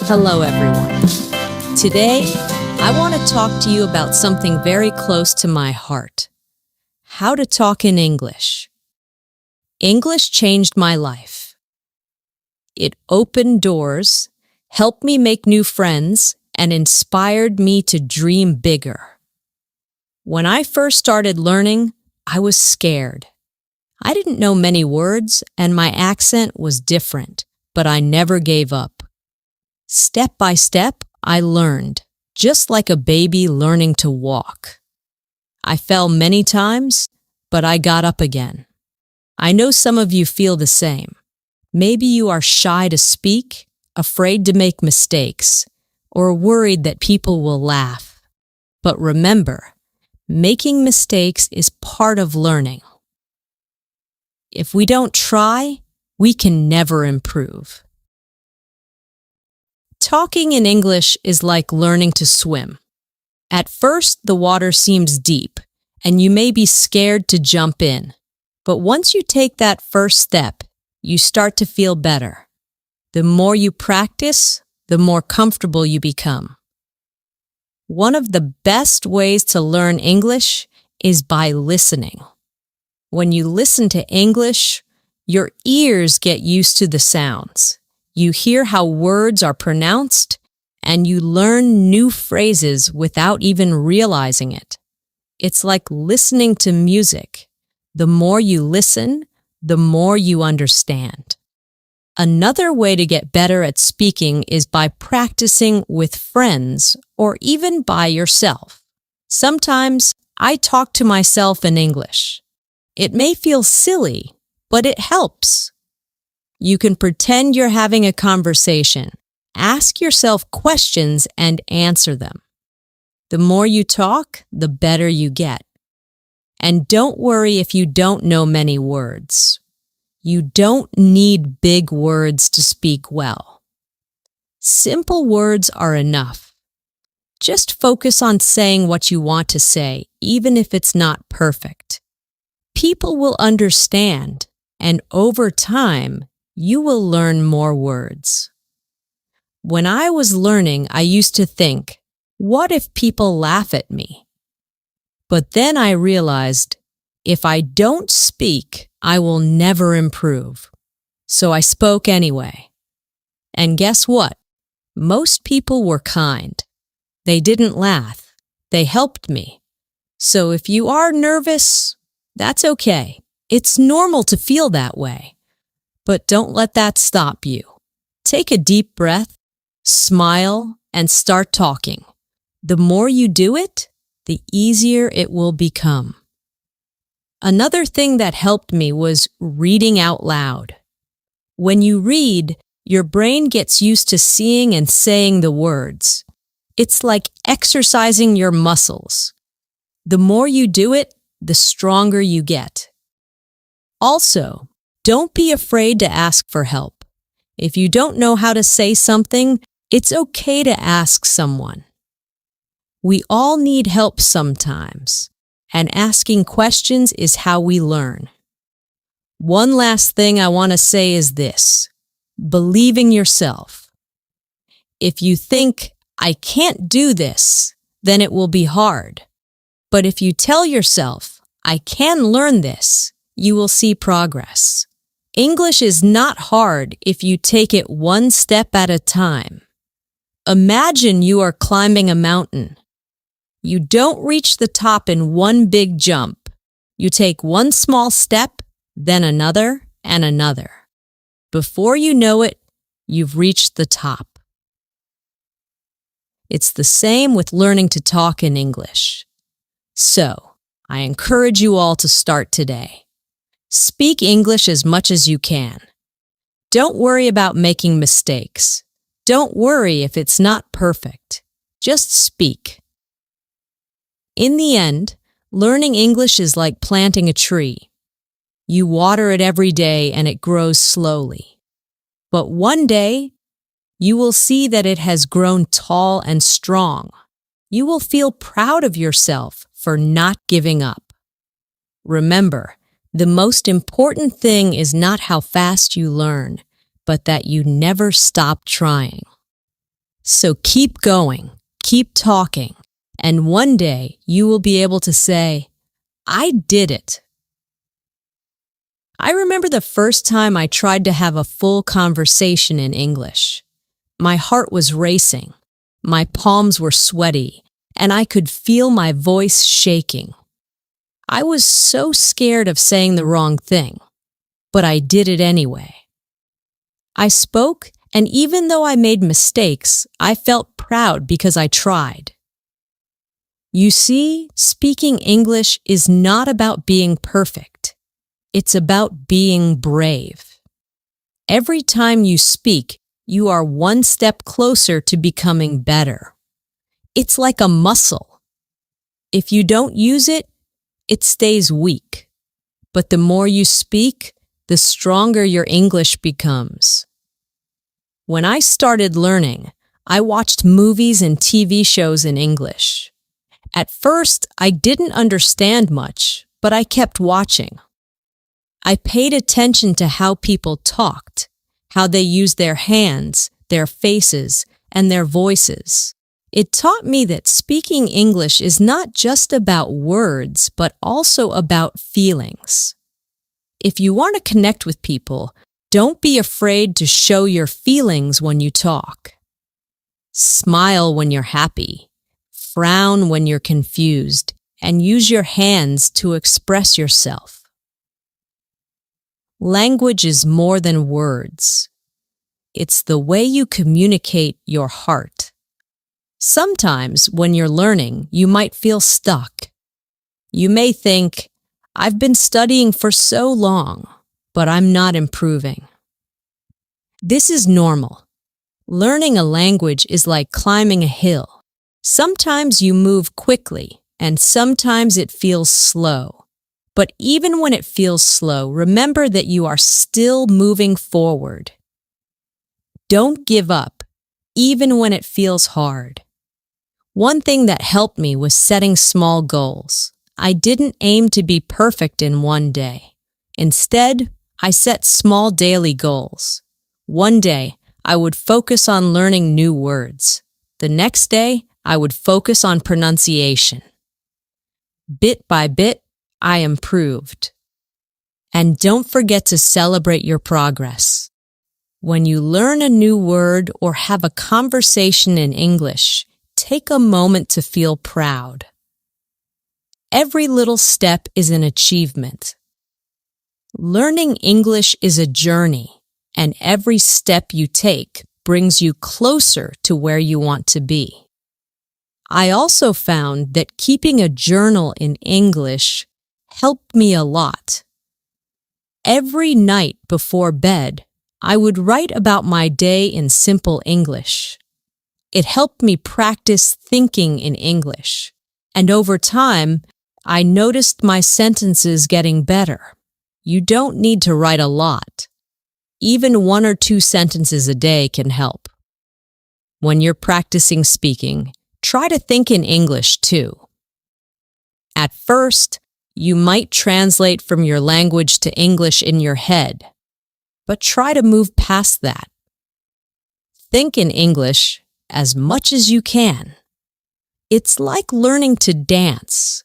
Hello, everyone. Today, I want to talk to you about something very close to my heart. How to talk in English. English changed my life. It opened doors, helped me make new friends, and inspired me to dream bigger. When I first started learning, I was scared. I didn't know many words, and my accent was different, but I never gave up. Step by step, I learned, just like a baby learning to walk. I fell many times, but I got up again. I know some of you feel the same. Maybe you are shy to speak, afraid to make mistakes, or worried that people will laugh. But remember, making mistakes is part of learning. If we don't try, we can never improve. Talking in English is like learning to swim. At first, the water seems deep, and you may be scared to jump in. But once you take that first step, you start to feel better. The more you practice, the more comfortable you become. One of the best ways to learn English is by listening. When you listen to English, your ears get used to the sounds. You hear how words are pronounced, and you learn new phrases without even realizing it. It's like listening to music. The more you listen, the more you understand. Another way to get better at speaking is by practicing with friends or even by yourself. Sometimes I talk to myself in English. It may feel silly, but it helps. You can pretend you're having a conversation. Ask yourself questions and answer them. The more you talk, the better you get. And don't worry if you don't know many words. You don't need big words to speak well. Simple words are enough. Just focus on saying what you want to say, even if it's not perfect. People will understand, and over time, you will learn more words. When I was learning, I used to think, what if people laugh at me? But then I realized, if I don't speak, I will never improve. So I spoke anyway. And guess what? Most people were kind. They didn't laugh. They helped me. So if you are nervous, that's okay. It's normal to feel that way. But don't let that stop you. Take a deep breath, smile, and start talking. The more you do it, the easier it will become. Another thing that helped me was reading out loud. When you read, your brain gets used to seeing and saying the words. It's like exercising your muscles. The more you do it, the stronger you get. Also, don't be afraid to ask for help. If you don't know how to say something, it's okay to ask someone. We all need help sometimes, and asking questions is how we learn. One last thing I want to say is this: believe in yourself. If you think, I can't do this, then it will be hard. But if you tell yourself, I can learn this, you will see progress. English is not hard if you take it one step at a time. Imagine you are climbing a mountain. You don't reach the top in one big jump. You take one small step, then another and another. Before you know it, you've reached the top. It's the same with learning to talk in English. So, I encourage you all to start today. Speak English as much as you can. Don't worry about making mistakes. Don't worry if it's not perfect. Just speak. In the end, learning English is like planting a tree. You water it every day and it grows slowly. But one day, you will see that it has grown tall and strong. You will feel proud of yourself for not giving up. Remember, the most important thing is not how fast you learn, but that you never stop trying. So keep going, keep talking, and one day you will be able to say, "I did it." I remember the first time I tried to have a full conversation in English. My heart was racing, my palms were sweaty, and I could feel my voice shaking. I was so scared of saying the wrong thing, but I did it anyway. I spoke, and even though I made mistakes, I felt proud because I tried. You see, speaking English is not about being perfect. It's about being brave. Every time you speak, you are one step closer to becoming better. It's like a muscle. If you don't use it, it stays weak. But the more you speak, the stronger your English becomes. When I started learning, I watched movies and TV shows in English. At first, I didn't understand much, but I kept watching. I paid attention to how people talked, how they used their hands, their faces, and their voices. It taught me that speaking English is not just about words, but also about feelings. If you want to connect with people, don't be afraid to show your feelings when you talk. Smile when you're happy, frown when you're confused, and use your hands to express yourself. Language is more than words. It's the way you communicate your heart. Sometimes when you're learning, you might feel stuck. You may think, "I've been studying for so long, but I'm not improving." This is normal. Learning a language is like climbing a hill. Sometimes you move quickly, and sometimes it feels slow. But even when it feels slow, remember that you are still moving forward. Don't give up, even when it feels hard. One thing that helped me was setting small goals. I didn't aim to be perfect in one day. Instead, I set small daily goals. One day, I would focus on learning new words. The next day, I would focus on pronunciation. Bit by bit, I improved. And don't forget to celebrate your progress. When you learn a new word or have a conversation in English, take a moment to feel proud. Every little step is an achievement. Learning English is a journey, and every step you take brings you closer to where you want to be. I also found that keeping a journal in English helped me a lot. Every night before bed, I would write about my day in simple English. It helped me practice thinking in English, and over time, I noticed my sentences getting better. You don't need to write a lot. Even 1 or 2 sentences a day can help. When you're practicing speaking, try to think in English too. At first, you might translate from your language to English in your head, but try to move past that. Think in English as much as you can. It's like learning to dance.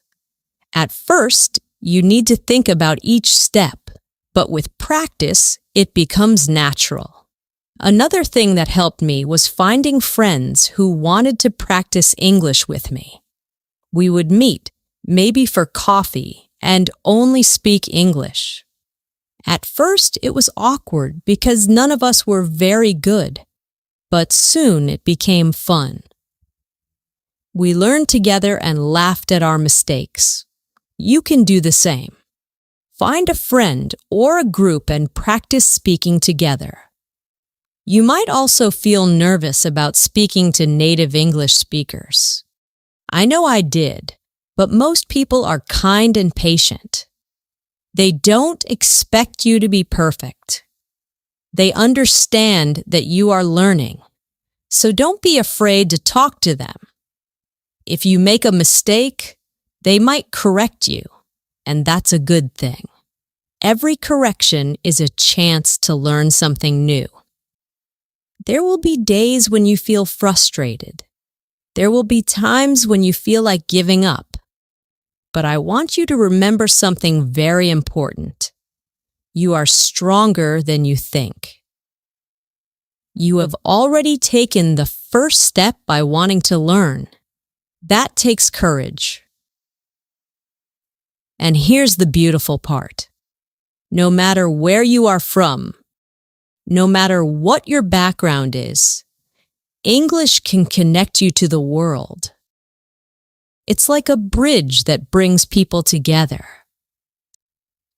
At first, you need to think about each step, but with practice, it becomes natural. Another thing that helped me was finding friends who wanted to practice English with me. We would meet, maybe for coffee, and only speak English. At first, it was awkward because none of us were very good, but soon it became fun. We learned together and laughed at our mistakes. You can do the same. Find a friend or a group and practice speaking together. You might also feel nervous about speaking to native English speakers. I know I did, but most people are kind and patient. They don't expect you to be perfect. They understand that you are learning, so don't be afraid to talk to them. If you make a mistake, they might correct you, and that's a good thing. Every correction is a chance to learn something new. There will be days when you feel frustrated. There will be times when you feel like giving up. But I want you to remember something very important. You are stronger than you think. You have already taken the first step by wanting to learn. That takes courage. And here's the beautiful part. No matter where you are from, no matter what your background is, English can connect you to the world. It's like a bridge that brings people together.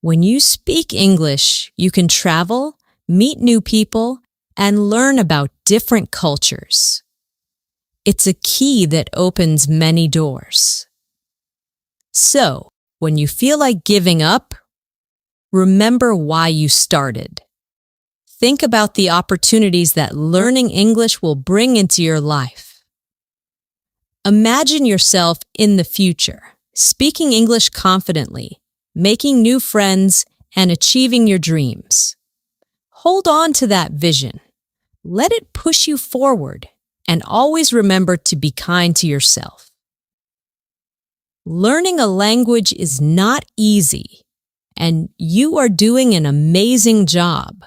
When you speak English, you can travel, meet new people, and learn about different cultures. It's a key that opens many doors. So, when you feel like giving up, remember why you started. Think about the opportunities that learning English will bring into your life. Imagine yourself in the future, speaking English confidently, making new friends, and achieving your dreams. Hold on to that vision. Let it push you forward, and always remember to be kind to yourself. Learning a language is not easy, and you are doing an amazing job.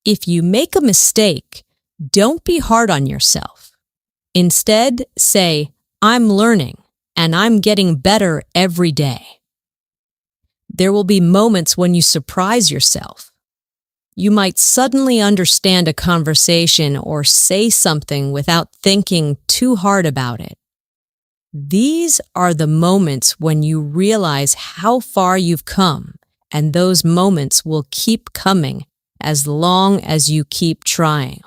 If you make a mistake, don't be hard on yourself. Instead, say, "I'm learning, and I'm getting better every day." There will be moments when you surprise yourself. You might suddenly understand a conversation or say something without thinking too hard about it. These are the moments when you realize how far you've come, and those moments will keep coming as long as you keep trying.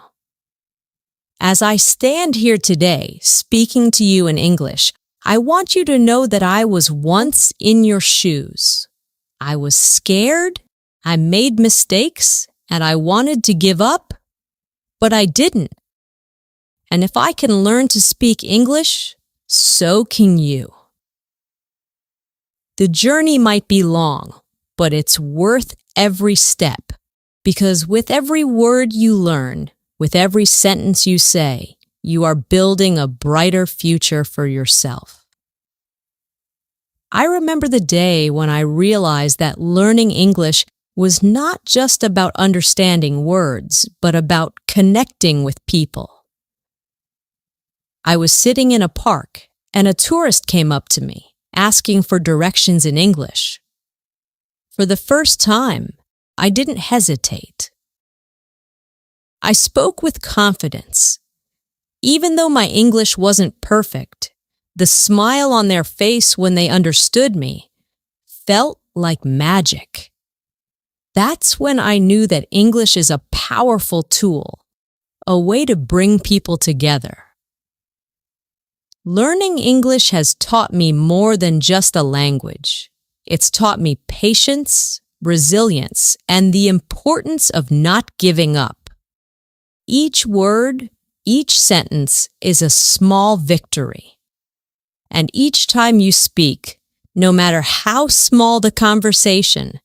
As I stand here today, speaking to you in English, I want you to know that I was once in your shoes. I was scared, I made mistakes, and I wanted to give up, but I didn't. And if I can learn to speak English, so can you. The journey might be long, but it's worth every step, because with every word you learn, with every sentence you say, you are building a brighter future for yourself. I remember the day when I realized that learning English was not just about understanding words, but about connecting with people. I was sitting in a park, and a tourist came up to me, asking for directions in English. For the first time, I didn't hesitate. I spoke with confidence. Even though my English wasn't perfect, the smile on their face when they understood me felt like magic. That's when I knew that English is a powerful tool, a way to bring people together. Learning English has taught me more than just a language. It's taught me patience, resilience, and the importance of not giving up. Each word, each sentence is a small victory. And each time you speak, no matter how small the conversation,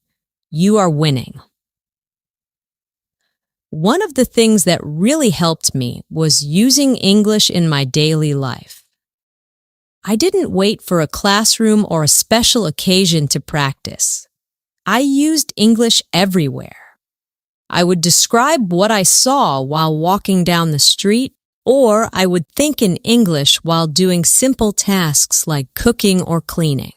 you are winning. One of the things that really helped me was using English in my daily life. I didn't wait for a classroom or a special occasion to practice. I used English everywhere. I would describe what I saw while walking down the street, or I would think in English while doing simple tasks like cooking or cleaning.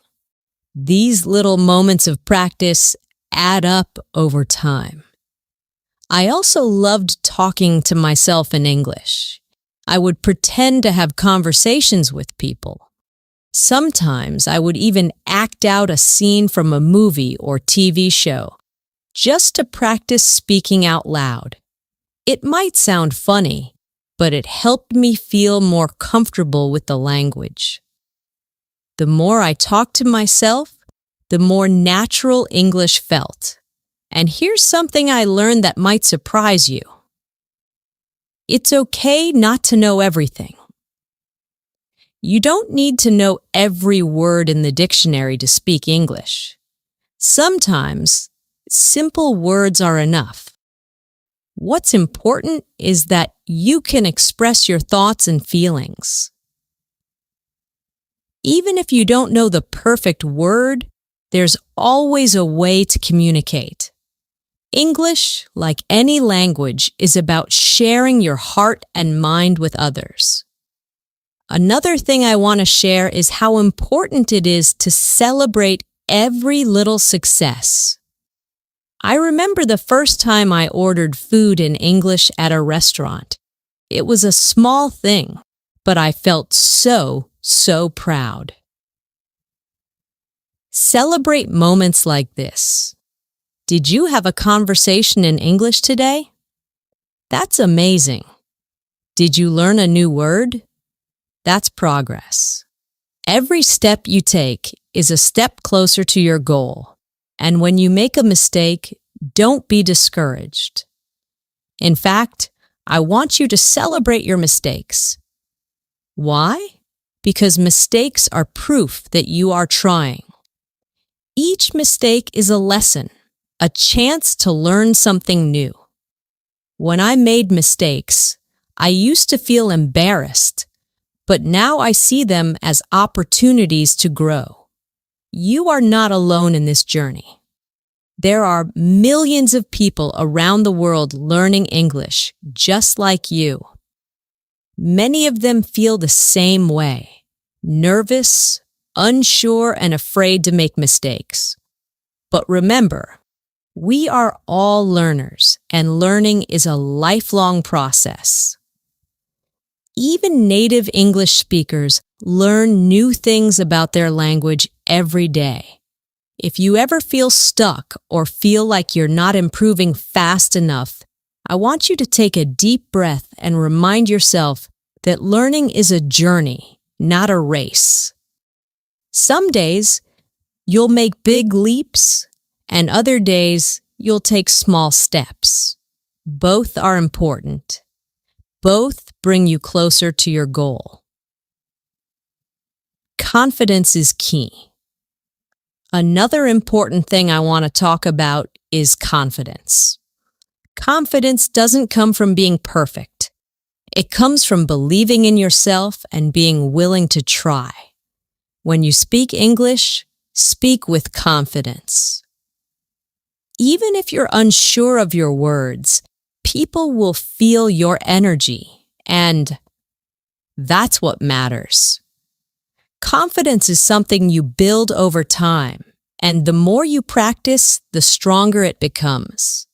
These little moments of practice add up over time. I also loved talking to myself in English. I would pretend to have conversations with people. Sometimes I would even act out a scene from a movie or TV show, just to practice speaking out loud. It might sound funny, but it helped me feel more comfortable with the language. The more I talked to myself, the more natural English felt. And here's something I learned that might surprise you. It's okay not to know everything. You don't need to know every word in the dictionary to speak English. Sometimes, simple words are enough. What's important is that you can express your thoughts and feelings. Even if you don't know the perfect word, there's always a way to communicate. English, like any language, is about sharing your heart and mind with others. Another thing I want to share is how important it is to celebrate every little success. I remember the first time I ordered food in English at a restaurant. It was a small thing, but I felt so proud. Celebrate moments like this. Did you have a conversation in English today? That's amazing. Did you learn a new word? That's progress. Every step you take is a step closer to your goal. And when you make a mistake, don't be discouraged. In fact, I want you to celebrate your mistakes. Why? Because mistakes are proof that you are trying. Each mistake is a lesson, a chance to learn something new. When I made mistakes, I used to feel embarrassed, but now I see them as opportunities to grow. You are not alone in this journey. There are millions of people around the world learning English, just like you. Many of them feel the same way, nervous, unsure, and afraid to make mistakes. But remember, we are all learners, and learning is a lifelong process. Even native English speakers learn new things about their language every day. If you ever feel stuck or feel like you're not improving fast enough, I want you to take a deep breath and remind yourself that learning is a journey, not a race. Some days, you'll make big leaps, and other days, you'll take small steps. Both are important. Both bring you closer to your goal. Confidence is key. Another important thing I want to talk about is confidence. Confidence doesn't come from being perfect. It comes from believing in yourself and being willing to try. When you speak English, speak with confidence. Even if you're unsure of your words, people will feel your energy, and that's what matters. Confidence is something you build over time, and the more you practice, the stronger it becomes.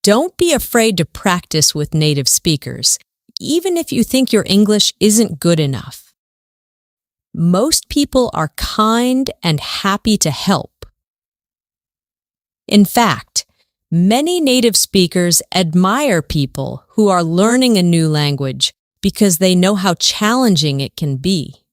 Don't be afraid to practice with native speakers, even if you think your English isn't good enough. Most people are kind and happy to help. In fact, many native speakers admire people who are learning a new language because they know how challenging it can be.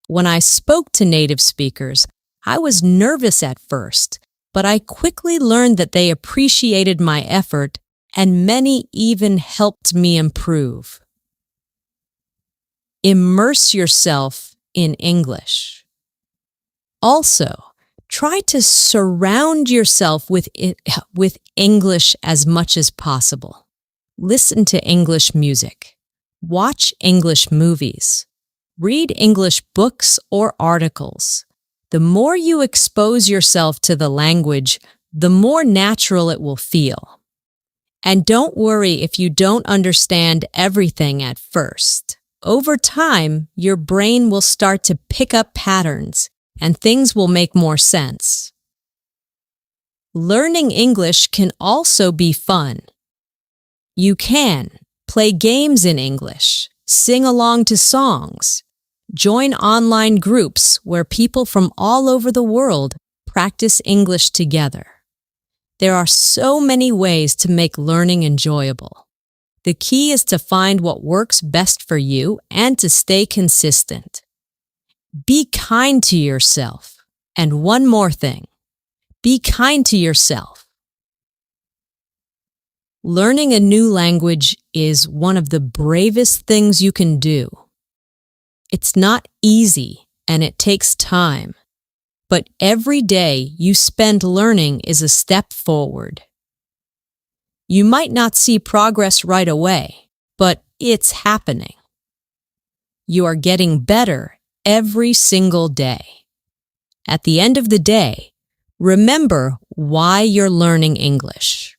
When I spoke to native speakers, I was nervous at first, but I quickly learned that they appreciated my effort, and many even helped me improve. Immerse yourself in English. Also, try to surround yourself with English as much as possible. Listen to English music. Watch English movies. Read English books or articles. The more you expose yourself to the language, the more natural it will feel. And don't worry if you don't understand everything at first. Over time, your brain will start to pick up patterns, and things will make more sense. Learning English can also be fun. You can play games in English, sing along to songs, join online groups where people from all over the world practice English together. There are so many ways to make learning enjoyable. The key is to find what works best for you and to stay consistent. Be kind to yourself. And one more thing, be kind to yourself. Learning a new language is one of the bravest things you can do. It's not easy and it takes time, but every day you spend learning is a step forward. You might not see progress right away, but it's happening. You are getting better every single day. At the end of the day, remember why you're learning English.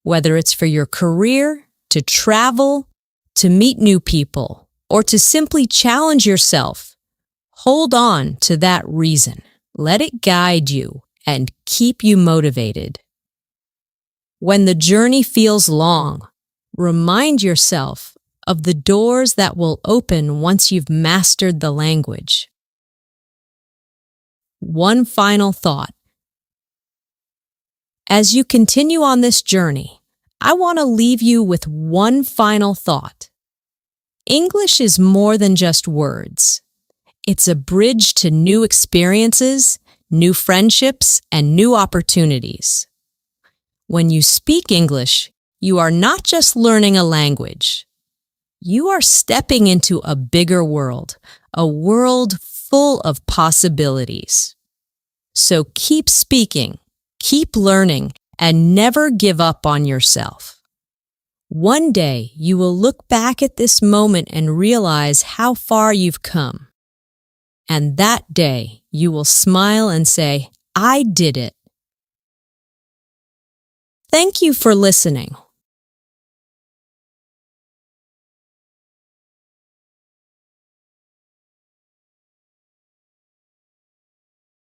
Whether it's for your career, to travel, to meet new people, or to simply challenge yourself, hold on to that reason. Let it guide you and keep you motivated. When the journey feels long, remind yourself of the doors that will open once you've mastered the language. One final thought. As you continue on this journey, I want to leave you with one final thought. English is more than just words. It's a bridge to new experiences, new friendships, and new opportunities. When you speak English, you are not just learning a language. You are stepping into a bigger world, a world full of possibilities. So keep speaking, keep learning, and never give up on yourself. One day, you will look back at this moment and realize how far you've come. And that day, you will smile and say, "I did it." Thank you for listening.